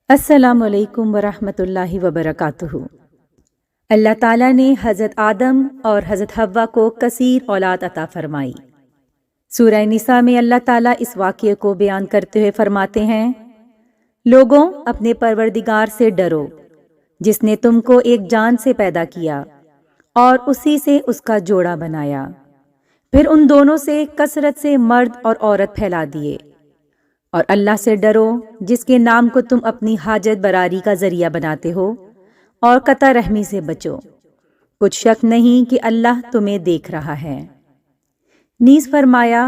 السلام علیکم ورحمۃ اللہ وبرکاتہ۔ اللہ تعالیٰ نے حضرت آدم اور حضرت حوا کو کثیر اولاد عطا فرمائی۔ سورہ نساء میں اللہ تعالیٰ اس واقعے کو بیان کرتے ہوئے فرماتے ہیں، لوگوں اپنے پروردگار سے ڈرو جس نے تم کو ایک جان سے پیدا کیا اور اسی سے اس کا جوڑا بنایا، پھر ان دونوں سے کثرت سے مرد اور عورت پھیلا دیے، اور اللہ سے ڈرو جس کے نام کو تم اپنی حاجت براری کا ذریعہ بناتے ہو، اور قطع رحمی سے بچو، کچھ شک نہیں کہ اللہ تمہیں دیکھ رہا ہے۔ نیز فرمایا،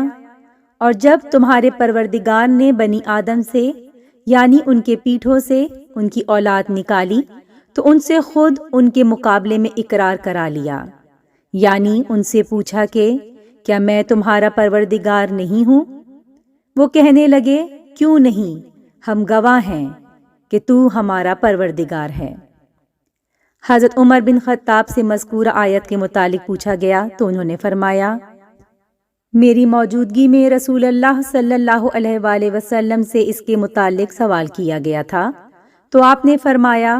اور جب تمہارے پروردگار نے بنی آدم سے یعنی ان کے پیٹھوں سے ان کی اولاد نکالی تو ان سے خود ان کے مقابلے میں اقرار کرا لیا، یعنی ان سے پوچھا کہ کیا میں تمہارا پروردگار نہیں ہوں؟ وہ کہنے لگے، کیوں نہیں، ہم گواہ ہیں کہ تو ہمارا پروردگار ہے۔ حضرت عمر بن خطاب سے مذکورہ آیت کے متعلق پوچھا گیا تو انہوں نے فرمایا، میری موجودگی میں رسول اللہ صلی اللہ علیہ وآلہ وسلم سے اس کے متعلق سوال کیا گیا تھا تو آپ نے فرمایا،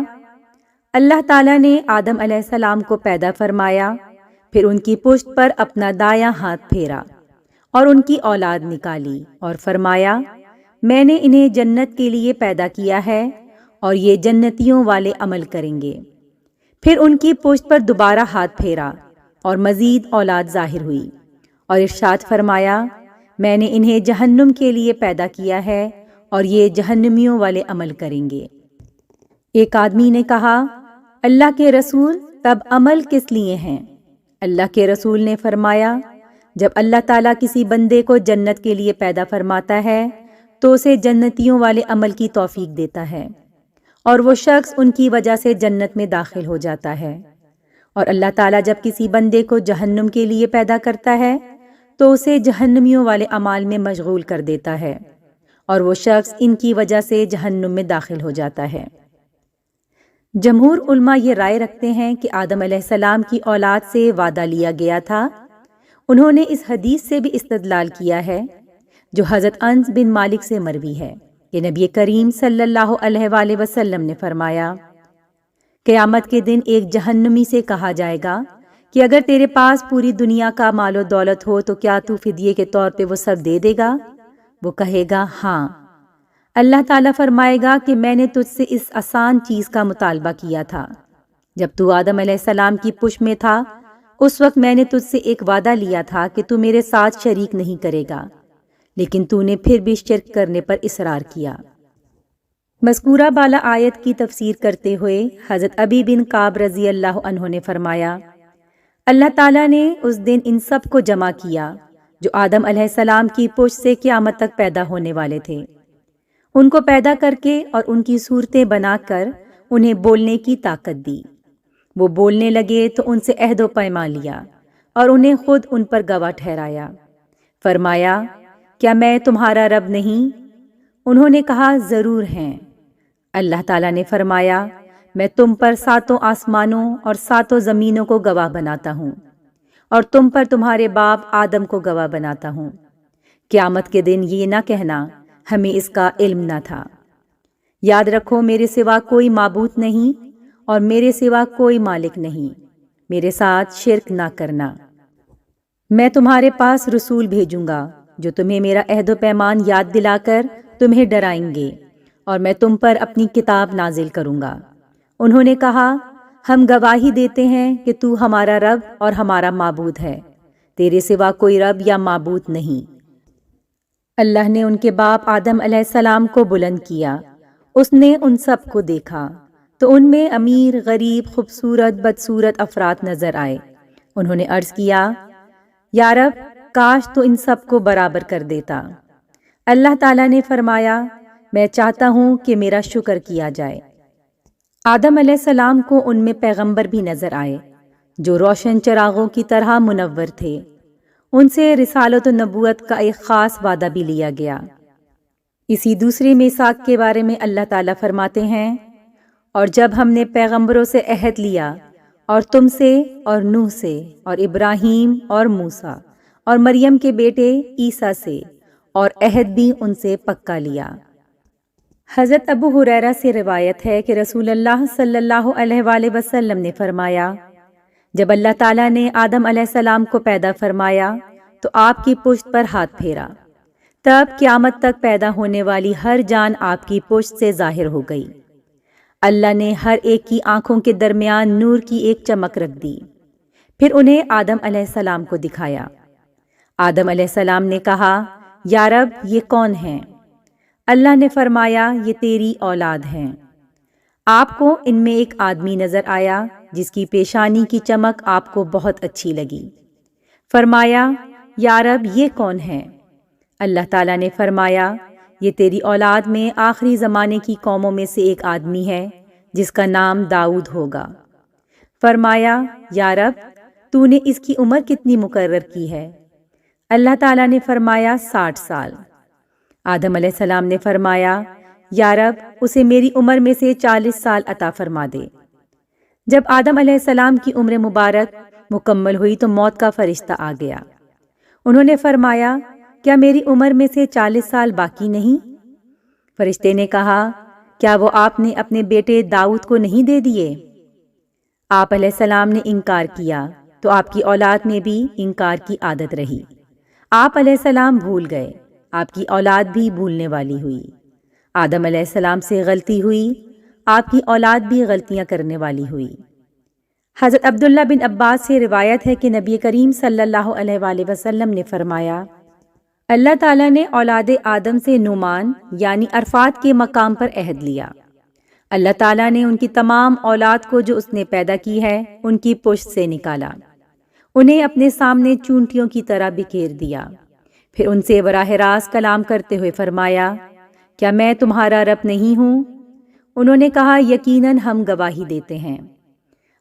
اللہ تعالیٰ نے آدم علیہ السلام کو پیدا فرمایا، پھر ان کی پشت پر اپنا دایاں ہاتھ پھیرا اور ان کی اولاد نکالی اور فرمایا، میں نے انہیں جنت کے لیے پیدا کیا ہے اور یہ جنتیوں والے عمل کریں گے۔ پھر ان کی پشت پر دوبارہ ہاتھ پھیرا اور مزید اولاد ظاہر ہوئی اور ارشاد فرمایا، میں نے انہیں جہنم کے لیے پیدا کیا ہے اور یہ جہنمیوں والے عمل کریں گے۔ ایک آدمی نے کہا، اللہ کے رسول، تب عمل کس لیے ہیں؟ اللہ کے رسول نے فرمایا، جب اللہ تعالیٰ کسی بندے کو جنت کے لیے پیدا فرماتا ہے تو اسے جنتیوں والے عمل کی توفیق دیتا ہے، اور وہ شخص ان کی وجہ سے جنت میں داخل ہو جاتا ہے، اور اللہ تعالیٰ جب کسی بندے کو جہنم کے لیے پیدا کرتا ہے تو اسے جہنمیوں والے اعمال میں مشغول کر دیتا ہے، اور وہ شخص ان کی وجہ سے جہنم میں داخل ہو جاتا ہے۔ جمہور علماء یہ رائے رکھتے ہیں کہ آدم علیہ السلام کی اولاد سے وعدہ لیا گیا تھا۔ انہوں نے اس حدیث سے بھی استدلال کیا ہے جو حضرت انس بن مالک سے مروی ہے کہ نبی کریم صلی اللہ علیہ وآلہ وسلم نے فرمایا، قیامت کے دن ایک جہنمی سے کہا جائے گا کہ اگر تیرے پاس پوری دنیا کا مال و دولت ہو تو کیا تو فدیے کے طور پہ وہ سب دے دے گا؟ وہ کہے گا ہاں۔ اللہ تعالیٰ فرمائے گا کہ میں نے تجھ سے اس آسان چیز کا مطالبہ کیا تھا، جب تو آدم علیہ السلام کی پشت میں تھا اس وقت میں نے تجھ سے ایک وعدہ لیا تھا کہ تو میرے ساتھ شریک نہیں کرے گا، لیکن تو نے پھر بھی شرک کرنے پر اصرار کیا۔ مذکورہ بالا آیت کی تفسیر کرتے ہوئے حضرت ابی بن کعب رضی اللہ عنہ نے فرمایا، اللہ تعالیٰ نے اس دن ان سب کو جمع کیا جو آدم علیہ السلام کی پشت سے قیامت تک پیدا ہونے والے تھے، ان کو پیدا کر کے اور ان کی صورتیں بنا کر انہیں بولنے کی طاقت دی۔ وہ بولنے لگے تو ان سے عہد و پیمان لیا اور انہیں خود ان پر گواہ ٹھہرایا۔ فرمایا، کیا میں تمہارا رب نہیں؟ انہوں نے کہا، ضرور ہیں۔ اللہ تعالیٰ نے فرمایا، میں تم پر 7 آسمانوں اور 7 زمینوں کو گواہ بناتا ہوں، اور تم پر تمہارے باپ آدم کو گواہ بناتا ہوں۔ قیامت کے دن یہ نہ کہنا ہمیں اس کا علم نہ تھا۔ یاد رکھو، میرے سوا کوئی معبود نہیں اور میرے سوا کوئی مالک نہیں، میرے ساتھ شرک نہ کرنا۔ میں تمہارے پاس رسول بھیجوں گا جو تمہیں میرا عہد و پیمان یاد دلا کر تمہیں ڈرائیں گے، اور میں تم پر اپنی کتاب نازل کروں گا۔ انہوں نے کہا، ہم گواہی دیتے ہیں کہ تو ہمارا رب اور ہمارا معبود ہے، تیرے سوا کوئی رب یا معبود نہیں۔ اللہ نے ان کے باپ آدم علیہ السلام کو بلند کیا، اس نے ان سب کو دیکھا تو ان میں امیر، غریب، خوبصورت، بدصورت افراد نظر آئے۔ انہوں نے عرض کیا، یا رب، کاش تو ان سب کو برابر کر دیتا۔ اللہ تعالیٰ نے فرمایا، میں چاہتا ہوں کہ میرا شکر کیا جائے۔ آدم علیہ السلام کو ان میں پیغمبر بھی نظر آئے جو روشن چراغوں کی طرح منور تھے۔ ان سے رسالت و نبوت کا ایک خاص وعدہ بھی لیا گیا۔ اسی دوسری میثاق کے بارے میں اللہ تعالیٰ فرماتے ہیں، اور جب ہم نے پیغمبروں سے عہد لیا اور تم سے اور نوح سے اور ابراہیم اور موسیٰ اور مریم کے بیٹے عیسیٰ سے، اور عہد بھی ان سے پکا لیا۔ حضرت ابو ہریرہ سے روایت ہے کہ رسول اللہ صلی اللہ علیہ وآلہ وسلم نے فرمایا، جب اللہ تعالیٰ نے آدم علیہ السلام کو پیدا فرمایا تو آپ کی پشت پر ہاتھ پھیرا، تب قیامت تک پیدا ہونے والی ہر جان آپ کی پشت سے ظاہر ہو گئی۔ اللہ نے ہر ایک کی آنکھوں کے درمیان نور کی ایک چمک رکھ دی، پھر انہیں آدم علیہ السلام کو دکھایا۔ آدم علیہ السلام نے کہا، یا رب یہ کون ہیں؟ اللہ نے فرمایا، یہ تیری اولاد ہیں۔ آپ کو ان میں ایک آدمی نظر آیا جس کی پیشانی کی چمک آپ کو بہت اچھی لگی۔ فرمایا، یا رب یہ کون ہیں؟ اللہ تعالیٰ نے فرمایا، یہ تیری اولاد میں آخری زمانے کی قوموں میں سے ایک آدمی ہے جس کا نام داؤد ہوگا۔ فرمایا، یا رب تو نے اس کی عمر کتنی مقرر کی ہے؟ اللہ تعالیٰ نے فرمایا، 60 سال۔ آدم علیہ السلام نے فرمایا، یا رب اسے میری عمر میں سے 40 سال عطا فرما دے۔ جب آدم علیہ السلام کی عمر مبارک مکمل ہوئی تو موت کا فرشتہ آ گیا۔ انہوں نے فرمایا، کیا میری عمر میں سے 40 سال باقی نہیں؟ فرشتے نے کہا، کیا وہ آپ نے اپنے بیٹے داؤد کو نہیں دے دیے؟ آپ علیہ السلام نے انکار کیا تو آپ کی اولاد میں بھی انکار کی عادت رہی۔ آپ علیہ السلام بھول گئے، آپ کی اولاد بھی بھولنے والی ہوئی۔ آدم علیہ السلام سے غلطی ہوئی، آپ کی اولاد بھی غلطیاں کرنے والی ہوئی۔ حضرت عبداللہ بن عباس سے روایت ہے کہ نبی کریم صلی اللہ علیہ وآلہ وسلم نے فرمایا، اللہ تعالیٰ نے اولاد آدم سے نعمان یعنی عرفات کے مقام پر عہد لیا۔ اللہ تعالیٰ نے ان کی تمام اولاد کو جو اس نے پیدا کی ہے ان کی پشت سے نکالا، انہیں اپنے سامنے چونٹیوں کی طرح بکھیر دیا، پھر ان سے براہ راست کلام کرتے ہوئے فرمایا، کیا میں تمہارا رب نہیں ہوں؟ انہوں نے کہا، یقیناً ہم گواہی دیتے ہیں۔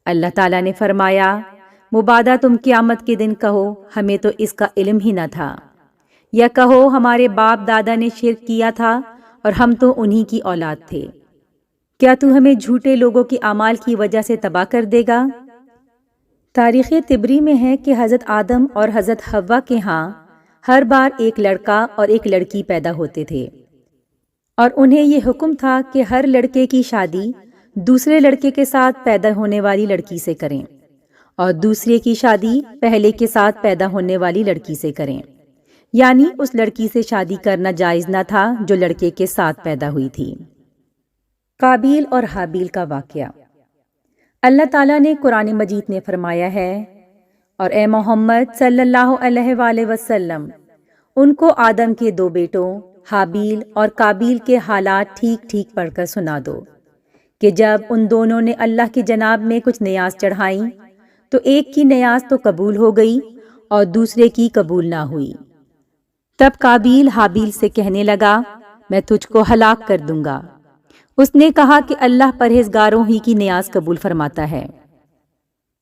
اللہ تعالیٰ نے فرمایا، مبادا تم قیامت کے دن کہو ہمیں تو اس کا علم ہی نہ تھا، یا کہو ہمارے باپ دادا نے شرک کیا تھا اور ہم تو انہی کی اولاد تھے۔ کیا تو ہمیں جھوٹے لوگوں کے اعمال کی وجہ سے تباہ کر دے گا؟ تاریخ طبری میں ہے کہ حضرت آدم اور حضرت حوا کے ہاں ہر بار ایک لڑکا اور ایک لڑکی پیدا ہوتے تھے، اور انہیں یہ حکم تھا کہ ہر لڑکے کی شادی دوسرے لڑکے کے ساتھ پیدا ہونے والی لڑکی سے کریں، اور دوسرے کی شادی پہلے کے ساتھ پیدا ہونے والی لڑکی سے کریں، یعنی اس لڑکی سے شادی کرنا جائز نہ تھا جو لڑکے کے ساتھ پیدا ہوئی تھی۔ قابیل اور حابیل کا واقعہ۔ اللہ تعالیٰ نے قرآن مجید میں فرمایا ہے، اور اے محمد صلی اللہ علیہ وآلہ وسلم ان کو آدم کے 2 بیٹوں حابیل اور قابیل کے حالات ٹھیک ٹھیک پڑھ کر سنا دو کہ جب ان دونوں نے اللہ کی جناب میں کچھ نیاز چڑھائیں تو ایک کی نیاز تو قبول ہو گئی اور دوسرے کی قبول نہ ہوئی۔ تب قابیل حابیل سے کہنے لگا، میں تجھ کو ہلاک کر دوں گا۔ اس نے کہا کہ اللہ پرہیزگاروں ہی کی نیاز قبول فرماتا ہے،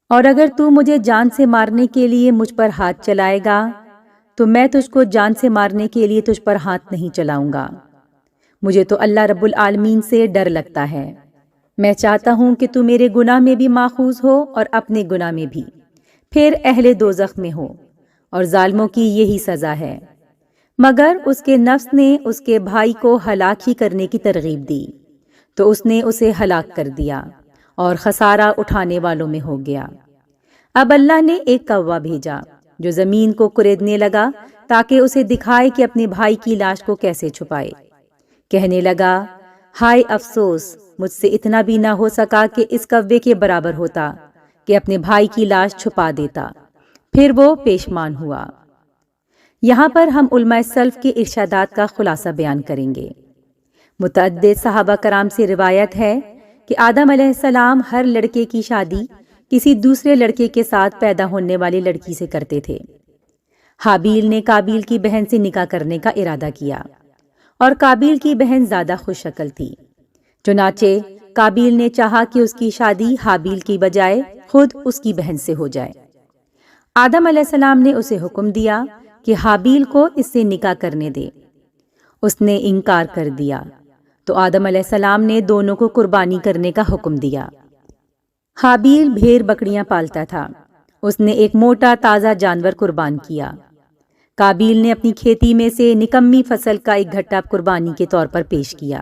اور اگر تو مجھے جان سے مارنے کے لیے مجھ پر ہاتھ چلائے گا تو میں تجھ کو جان سے مارنے کے لیے تجھ پر ہاتھ نہیں چلاؤں گا۔ مجھے تو اللہ رب العالمین سے ڈر لگتا ہے، میں چاہتا ہوں کہ تو میرے گناہ میں بھی ماخوذ ہو اور اپنے گناہ میں بھی، پھر اہل دوزخ میں ہو، اور ظالموں کی یہی سزا ہے۔ مگر اس کے نفس نے اس کے بھائی کو ہلاک ہی کرنے کی ترغیب دی تو اس نے اسے ہلاک کر دیا اور خسارہ اٹھانے والوں میں ہو گیا۔ اب اللہ نے ایک کوا بھیجا جو زمین کو کریدنے لگا تاکہ اسے دکھائے کہ اپنے بھائی کی لاش کو کیسے چھپائے۔ کہنے لگا، ہائے افسوس، مجھ سے اتنا بھی نہ ہو سکا کہ اس کوے کے برابر ہوتا کہ اپنے بھائی کی لاش چھپا دیتا۔ پھر وہ پیشمان ہوا۔ یہاں پر ہم علماء سلف کے ارشادات کا خلاصہ بیان کریں گے۔ متعدد صحابہ کرام سے روایت ہے کہ آدم علیہ السلام ہر لڑکے کی شادی کسی دوسرے لڑکے کے ساتھ پیدا ہونے والی لڑکی سے کرتے تھے۔ حابیل نے قابیل کی بہن سے نکاح کرنے کا ارادہ کیا، اور قابیل کی بہن زیادہ خوش شکل تھی، چنانچہ قابیل نے چاہا کہ اس کی شادی حابیل کی بجائے خود اس کی بہن سے ہو جائے۔ آدم علیہ السلام نے اسے حکم دیا کہ حابیل کو اس سے نکاح کرنے دے۔ اس نے انکار کر دیا تو آدم علیہ السلام نے دونوں کو قربانی کرنے کا حکم دیا۔ حابیل بھیڑ بکریاں پالتا تھا، اس نے ایک موٹا تازہ جانور قربان کیا۔ قابیل نے اپنی کھیتی میں سے نکمی فصل کا ایک گھٹا قربانی کے طور پر پیش کیا۔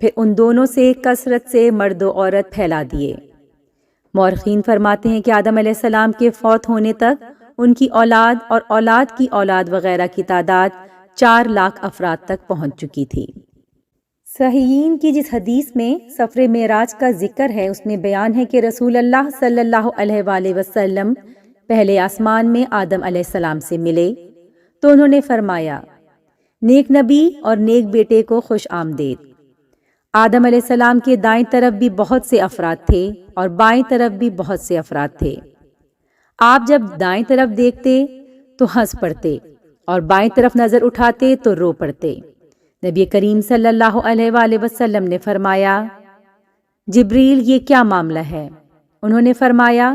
پھر ان دونوں سے کثرت سے مرد و عورت پھیلا دیے۔ مورخین فرماتے ہیں کہ آدم علیہ السلام کے فوت ہونے تک ان کی اولاد اور اولاد کی اولاد وغیرہ کی تعداد 4 لاکھ افراد تک پہنچ چکی تھی۔ صحیحین کی جس حدیث میں سفر معراج کا ذکر ہے اس میں بیان ہے کہ رسول اللہ صلی اللہ علیہ وآلہ وسلم پہلے آسمان میں آدم علیہ السلام سے ملے تو انہوں نے فرمایا، نیک نبی اور نیک بیٹے کو خوش آمدید۔ آدم علیہ السلام کے دائیں طرف بھی بہت سے افراد تھے اور بائیں طرف بھی بہت سے افراد تھے۔ آپ جب دائیں طرف دیکھتے تو ہنس پڑتے اور بائیں طرف نظر اٹھاتے تو رو پڑتے۔ نبی کریم صلی اللہ علیہ وآلہ وسلم نے فرمایا، جبریل یہ کیا معاملہ ہے؟ انہوں نے فرمایا،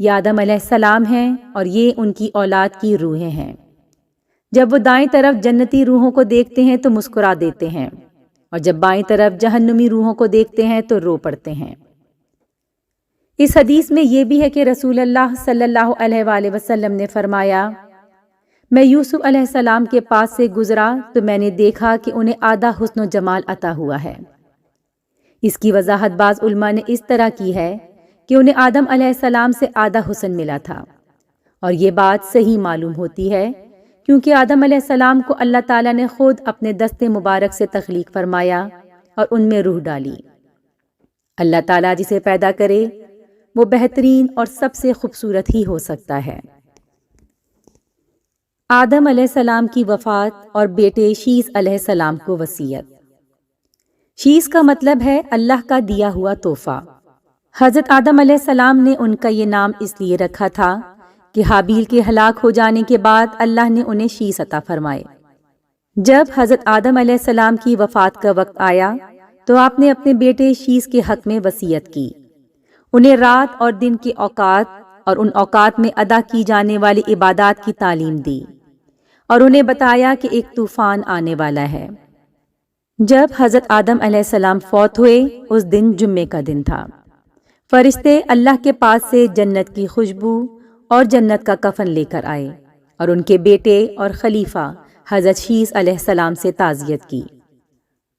یہ آدم علیہ السلام ہیں اور یہ ان کی اولاد کی روحیں ہیں۔ جب وہ دائیں طرف جنتی روحوں کو دیکھتے ہیں تو مسکرا دیتے ہیں اور جب بائیں طرف جہنمی روحوں کو دیکھتے ہیں تو رو پڑتے ہیں۔ اس حدیث میں یہ بھی ہے کہ رسول اللہ صلی اللہ علیہ وآلہ وسلم نے فرمایا، میں یوسف علیہ السلام کے پاس سے گزرا تو میں نے دیکھا کہ انہیں آدھا حسن و جمال عطا ہوا ہے۔ اس کی وضاحت بعض علماء نے اس طرح کی ہے کہ انہیں آدم علیہ السلام سے آدھا حسن ملا تھا، اور یہ بات صحیح معلوم ہوتی ہے کیونکہ آدم علیہ السلام کو اللہ تعالیٰ نے خود اپنے دست مبارک سے تخلیق فرمایا اور ان میں روح ڈالی۔ اللہ تعالیٰ جسے پیدا کرے وہ بہترین اور سب سے خوبصورت ہی ہو سکتا ہے۔ آدم علیہ السلام کی وفات اور بیٹے شیث علیہ السلام کو وصیت۔ شیث کا مطلب ہے اللہ کا دیا ہوا تحفہ۔ حضرت آدم علیہ السلام نے ان کا یہ نام اس لیے رکھا تھا کہ حابیل کے ہلاک ہو جانے کے بعد اللہ نے انہیں شیث عطا فرمائے۔ جب حضرت آدم علیہ السلام کی وفات کا وقت آیا تو آپ نے اپنے بیٹے شیث کے حق میں وصیت کی، انہیں رات اور دن کے اوقات اور ان اوقات میں ادا کی جانے والی عبادات کی تعلیم دی اور انہیں بتایا کہ ایک طوفان آنے والا ہے۔ جب حضرت آدم علیہ السلام فوت ہوئے اس دن جمعے کا دن تھا۔ فرشتے اللہ کے پاس سے جنت کی خوشبو اور جنت کا کفن لے کر آئے اور ان کے بیٹے اور خلیفہ حضرت شیث علیہ السلام سے تعزیت کی۔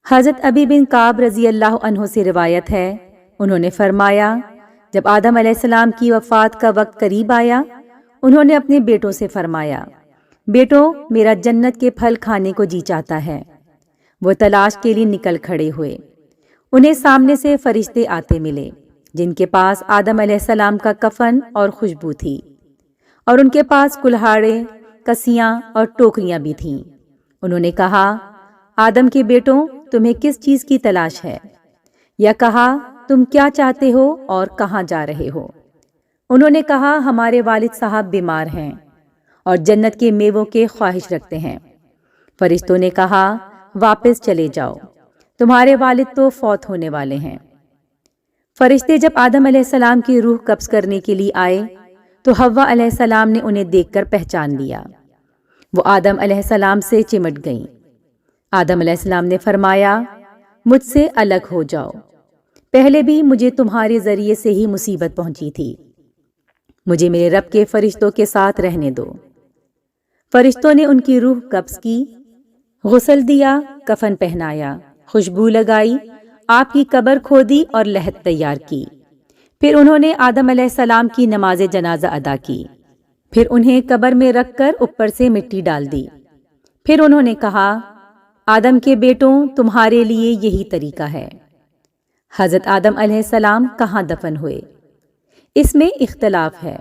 حضرت ابی بن کعب رضی اللہ عنہ سے روایت ہے، انہوں نے فرمایا، جب آدم علیہ السلام کی وفات کا وقت قریب آیا انہوں نے اپنے بیٹوں سے فرمایا، بیٹو میرا جنت کے پھل کھانے کو جی چاہتا ہے۔ وہ تلاش کے لیے نکل کھڑے ہوئے۔ انہیں سامنے سے فرشتے آتے ملے جن کے پاس آدم علیہ السلام کا کفن اور خوشبو تھی، اور ان کے پاس کلہاڑے، کسیاں اور ٹوکریاں بھی تھیں۔ انہوں نے کہا، آدم کے بیٹوں تمہیں کس چیز کی تلاش ہے؟ یا کہا، تم کیا چاہتے ہو اور کہاں جا رہے ہو؟ انہوں نے کہا، ہمارے والد صاحب بیمار ہیں اور جنت کے میووں کے خواہش رکھتے ہیں۔ فرشتوں نے کہا، واپس چلے جاؤ، تمہارے والد تو فوت ہونے والے ہیں۔ فرشتے جب آدم علیہ السلام کی روح قبض کرنے کے لیے آئے تو حوا علیہ السلام نے انہیں دیکھ کر پہچان لیا۔ وہ آدم علیہ السلام سے چمٹ گئیں۔ آدم علیہ السلام نے فرمایا، مجھ سے الگ ہو جاؤ، پہلے بھی مجھے تمہارے ذریعے سے ہی مصیبت پہنچی تھی، مجھے میرے رب کے فرشتوں کے ساتھ رہنے دو۔ فرشتوں نے ان کی روح قبض کی، غسل دیا، کفن پہنایا، خوشبو لگائی، آپ کی قبر کھودی اور لحد تیار کی۔ پھر انہوں نے آدم علیہ السلام کی نماز جنازہ ادا کی، پھر انہیں قبر میں رکھ کر اوپر سے مٹی ڈال دی۔ پھر انہوں نے کہا، آدم کے بیٹوں تمہارے لیے یہی طریقہ ہے۔ حضرت آدم علیہ السلام کہاں دفن ہوئے؟ اس میں اختلاف ہے۔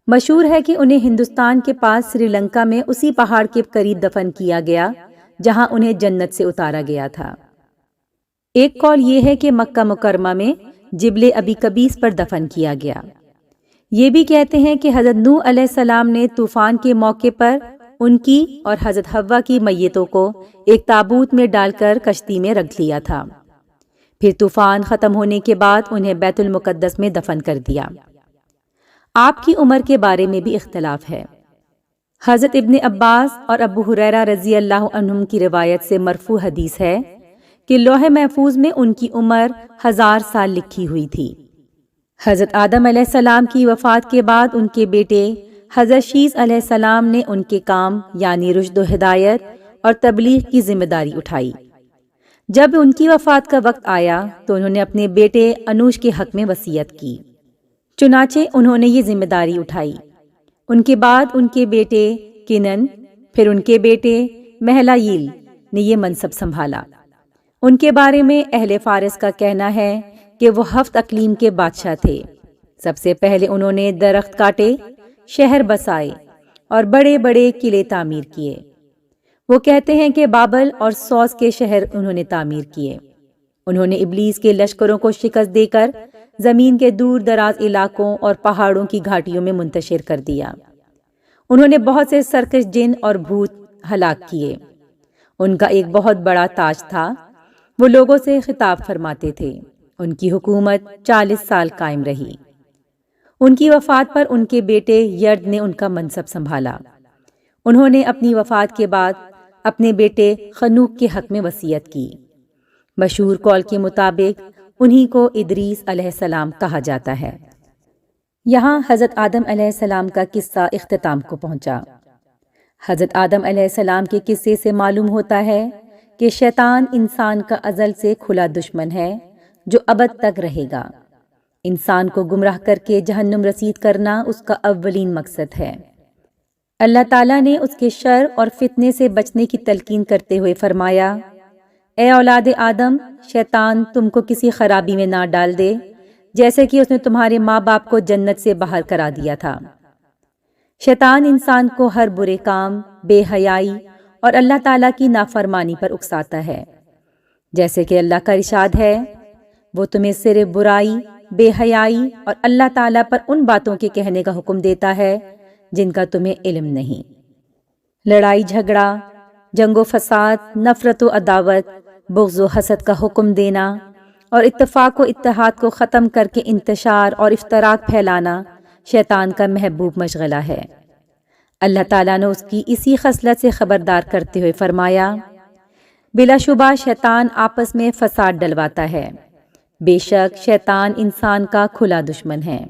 مشہور ہے کہ انہیں ہندوستان کے پاس سری لنکا میں اسی پہاڑ کے قریب دفن کیا گیا جہاں انہیں جنت سے اتارا گیا تھا۔ ایک قول یہ ہے کہ مکہ مکرمہ میں جبل ابی قبیس پر دفن کیا گیا۔ یہ بھی کہتے ہیں کہ حضرت نوح علیہ السلام نے طوفان کے موقع پر ان کی اور حضرت حوا کی میتوں کو ایک تابوت میں ڈال کر کشتی میں رکھ لیا تھا، پھر طوفان ختم ہونے کے بعد انہیں بیت المقدس میں دفن کر دیا۔ آپ کی عمر کے بارے میں بھی اختلاف ہے۔ حضرت ابن عباس اور ابو ہریرہ رضی اللہ عنہم کی روایت سے مرفوع حدیث ہے کہ لوح محفوظ میں ان کی عمر 1000 سال لکھی ہوئی تھی۔ حضرت آدم علیہ السلام کی وفات کے بعد ان کے بیٹے حضرت شیث علیہ السلام نے ان کے کام یعنی رشد و ہدایت اور تبلیغ کی ذمہ داری اٹھائی۔ جب ان کی وفات کا وقت آیا تو انہوں نے اپنے بیٹے انوش کے حق میں وصیت کی، چنانچہ انہوں نے یہ ذمہ داری اٹھائی۔ ان کے بعد ان کے بیٹے کنن، پھر ان کے بیٹے مہلائیل نے یہ منصب سنبھالا۔ ان کے بارے میں اہل فارس کا کہنا ہے کہ وہ 7 اقلیم کے بادشاہ تھے۔ سب سے پہلے انہوں نے درخت کاٹے، شہر بسائے اور بڑے بڑے قلعے تعمیر کیے۔ وہ کہتے ہیں کہ بابل اور سوس کے شہر انہوں نے تعمیر کیے۔ انہوں نے ابلیس کے لشکروں کو شکست دے کر زمین کے دور دراز علاقوں اور پہاڑوں کی گھاٹیوں میں منتشر کر دیا۔ انہوں نے بہت سے سرکش جن اور بھوت ہلاک کیے۔ ان کا ایک بہت بڑا تاج تھا، وہ لوگوں سے خطاب فرماتے تھے۔ ان کی حکومت 40 سال قائم رہی۔ ان کی وفات پر ان کے بیٹے یرد نے ان کا منصب سنبھالا۔ انہوں نے اپنی وفات کے بعد اپنے بیٹے خنوک کے حق میں وصیت کی۔ مشہور قول کے مطابق انہی کو ادریس علیہ السلام کہا جاتا ہے۔ یہاں حضرت آدم علیہ السلام کا قصہ اختتام کو پہنچا۔ حضرت آدم علیہ السلام کے قصے سے معلوم ہوتا ہے کہ شیطان انسان کا ازل سے کھلا دشمن ہے جو ابد تک رہے گا۔ انسان کو گمراہ کر کے جہنم رسید کرنا اس کا اولین مقصد ہے۔ اللہ تعالیٰ نے اس کے شر اور فتنے سے بچنے کی تلقین کرتے ہوئے فرمایا، اے اولاد آدم، شیطان تم کو کسی خرابی میں نہ ڈال دے جیسے کہ اس نے تمہارے ماں باپ کو جنت سے باہر کرا دیا تھا۔ شیطان انسان کو ہر برے کام، بے حیائی اور اللہ تعالیٰ کی نافرمانی پر اکساتا ہے، جیسے کہ اللہ کا ارشاد ہے، وہ تمہیں صرف برائی، بے حیائی اور اللہ تعالیٰ پر ان باتوں کے کہنے کا حکم دیتا ہے جن کا تمہیں علم نہیں۔ لڑائی جھگڑا، جنگ و فساد، نفرت و عداوت، بغض و حسد کا حکم دینا اور اتفاق و اتحاد کو ختم کر کے انتشار اور افتراق پھیلانا شیطان کا محبوب مشغلہ ہے۔ اللہ تعالیٰ نے اس کی اسی خصلت سے خبردار کرتے ہوئے فرمایا، بلا شبہ شیطان آپس میں فساد ڈلواتا ہے، بے شک شیطان انسان کا کھلا دشمن ہے۔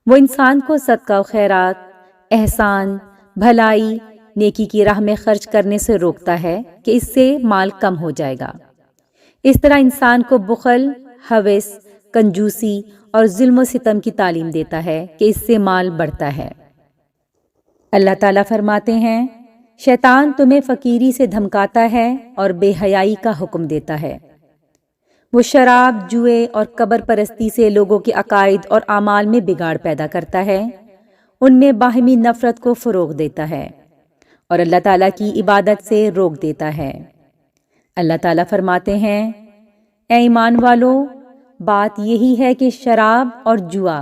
وہ انسان کو صدقہ و خیرات، احسان، بھلائی، نیکی کی راہ میں خرچ کرنے سے روکتا ہے کہ اس سے مال کم ہو جائے گا۔ اس طرح انسان کو بخل، ہوس، کنجوسی اور ظلم و ستم کی تعلیم دیتا ہے کہ اس سے مال بڑھتا ہے۔ اللہ تعالیٰ فرماتے ہیں، شیطان تمہیں فقیری سے دھمکاتا ہے اور بے حیائی کا حکم دیتا ہے۔ وہ شراب، جوئے اور قبر پرستی سے لوگوں کے عقائد اور اعمال میں بگاڑ پیدا کرتا ہے، ان میں باہمی نفرت کو فروغ دیتا ہے اور اللہ تعالیٰ کی عبادت سے روک دیتا ہے۔ اللہ تعالیٰ فرماتے ہیں، اے ایمان والو، بات یہی ہے کہ شراب اور جوا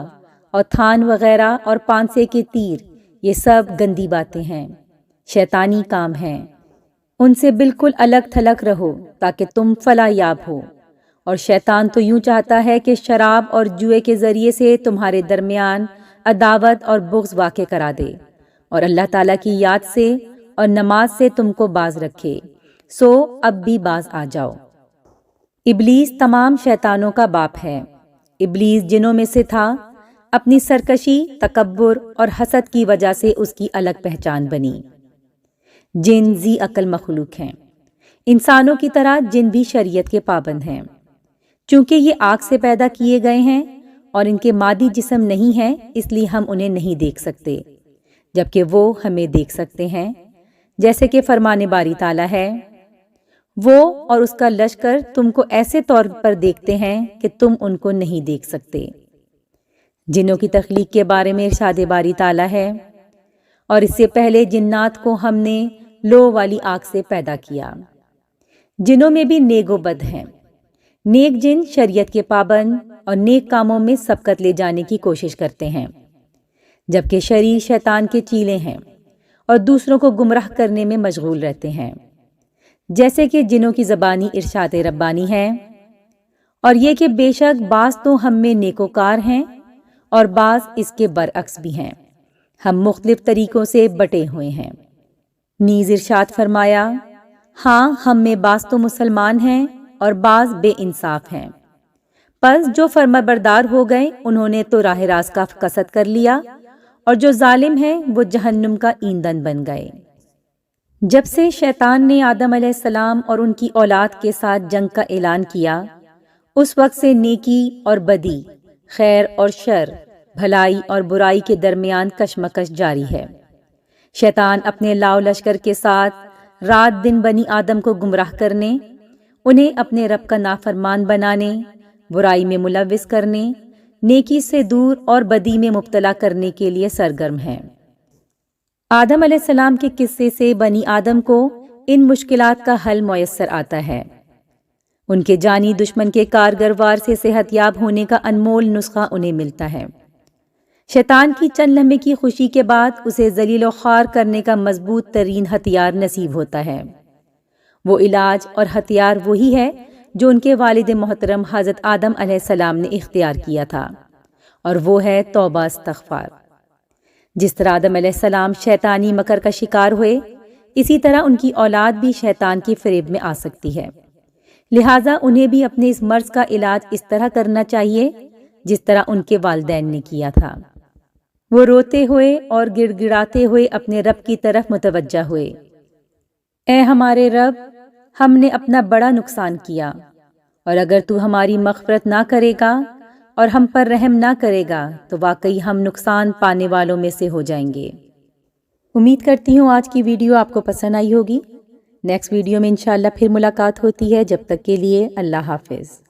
اور تھان وغیرہ اور پانسے کے تیر یہ سب گندی باتیں ہیں، شیطانی کام ہیں۔ ان سے بالکل الگ تھلگ رہو تاکہ تم فلاح یاب ہو۔ اور شیطان تو یوں چاہتا ہے کہ شراب اور جوئے کے ذریعے سے تمہارے درمیان عداوت اور بغض واقع کرا دے اور اللہ تعالیٰ کی یاد سے اور نماز سے تم کو باز رکھے، سو اب بھی باز آ جاؤ۔ ابلیس تمام شیطانوں کا باپ ہے۔ ابلیس جنوں میں سے تھا، اپنی سرکشی، تکبر اور حسد کی وجہ سے اس کی الگ پہچان بنی۔ جن ذی عقل مخلوق ہیں، انسانوں کی طرح جن بھی شریعت کے پابند ہیں۔ چونکہ یہ آگ سے پیدا کیے گئے ہیں اور ان کے مادی جسم نہیں ہیں، اس لیے ہم انہیں نہیں دیکھ سکتے، جبکہ وہ ہمیں دیکھ سکتے ہیں، جیسے کہ فرمان باری تعالیٰ ہے، وہ اور اس کا لشکر تم کو ایسے طور پر دیکھتے ہیں کہ تم ان کو نہیں دیکھ سکتے۔ جنوں کی تخلیق کے بارے میں ارشاد باری تعالیٰ ہے، اور اس سے پہلے جنات کو ہم نے لو والی آگ سے پیدا کیا۔ جنوں میں بھی نیک و بد ہیں۔ نیک جن شریعت کے پابند اور نیک کاموں میں سبقت لے جانے کی کوشش کرتے ہیں، جبکہ شریر شیطان کے چیلے ہیں اور دوسروں کو گمراہ کرنے میں مشغول رہتے ہیں، جیسے کہ جنوں کی زبانی ارشاد ربانی ہے، اور یہ کہ بے شک بعض تو ہم میں نیکوکار ہیں اور بعض اس کے برعکس بھی ہیں، ہم مختلف طریقوں سے بٹے ہوئے ہیں۔ نیز ارشاد فرمایا، ہاں ہم میں بعض تو مسلمان ہیں اور بعض بے انصاف ہیں، پس جو فرما بردار ہو گئے انہوں نے تو راہ راست کا قصد کر لیا، اور جو ظالم ہیں وہ جہنم کا ایندھن بن گئے۔ جب سے شیطان نے آدم علیہ السلام اور ان کی اولاد کے ساتھ جنگ کا اعلان کیا، اس وقت سے نیکی اور بدی، خیر اور شر، بھلائی اور برائی کے درمیان کشمکش جاری ہے۔ شیطان اپنے لاؤ لشکر کے ساتھ رات دن بنی آدم کو گمراہ کرنے، انہیں اپنے رب کا نافرمان بنانے، برائی میں ملوث کرنے، نیکی سے دور اور بدی میں مبتلا کرنے کے لیے سرگرم ہے۔ آدم علیہ السلام کے قصے سے بنی آدم کو ان مشکلات کا حل میسر آتا ہے۔ ان کے جانی دشمن کے کارگر وار سے صحت یاب ہونے کا انمول نسخہ انہیں ملتا ہے۔ شیطان کی چند لمحے کی خوشی کے بعد اسے ذلیل و خوار کرنے کا مضبوط ترین ہتھیار نصیب ہوتا ہے۔ وہ علاج اور ہتھیار وہی ہے جو ان کے والد محترم حضرت آدم علیہ السلام نے اختیار کیا تھا، اور وہ ہے توبہ استغفار۔ جس طرح آدم علیہ السلام شیطانی مکر کا شکار ہوئے، اسی طرح ان کی اولاد بھی شیطان کی فریب میں آ سکتی ہے۔ لہٰذا انہیں بھی اپنے اس مرض کا علاج اس طرح کرنا چاہیے جس طرح ان کے والدین نے کیا تھا۔ وہ روتے ہوئے اور گڑ گڑاتے ہوئے اپنے رب کی طرف متوجہ ہوئے۔ اے ہمارے رب، ہم نے اپنا بڑا نقصان کیا، اور اگر تو ہماری مغفرت نہ کرے گا اور ہم پر رحم نہ کرے گا تو واقعی ہم نقصان پانے والوں میں سے ہو جائیں گے۔ امید کرتی ہوں آج کی ویڈیو آپ کو پسند آئی ہوگی۔ نیکسٹ ویڈیو میں انشاءاللہ پھر ملاقات ہوتی ہے۔ جب تک کے لیے اللہ حافظ۔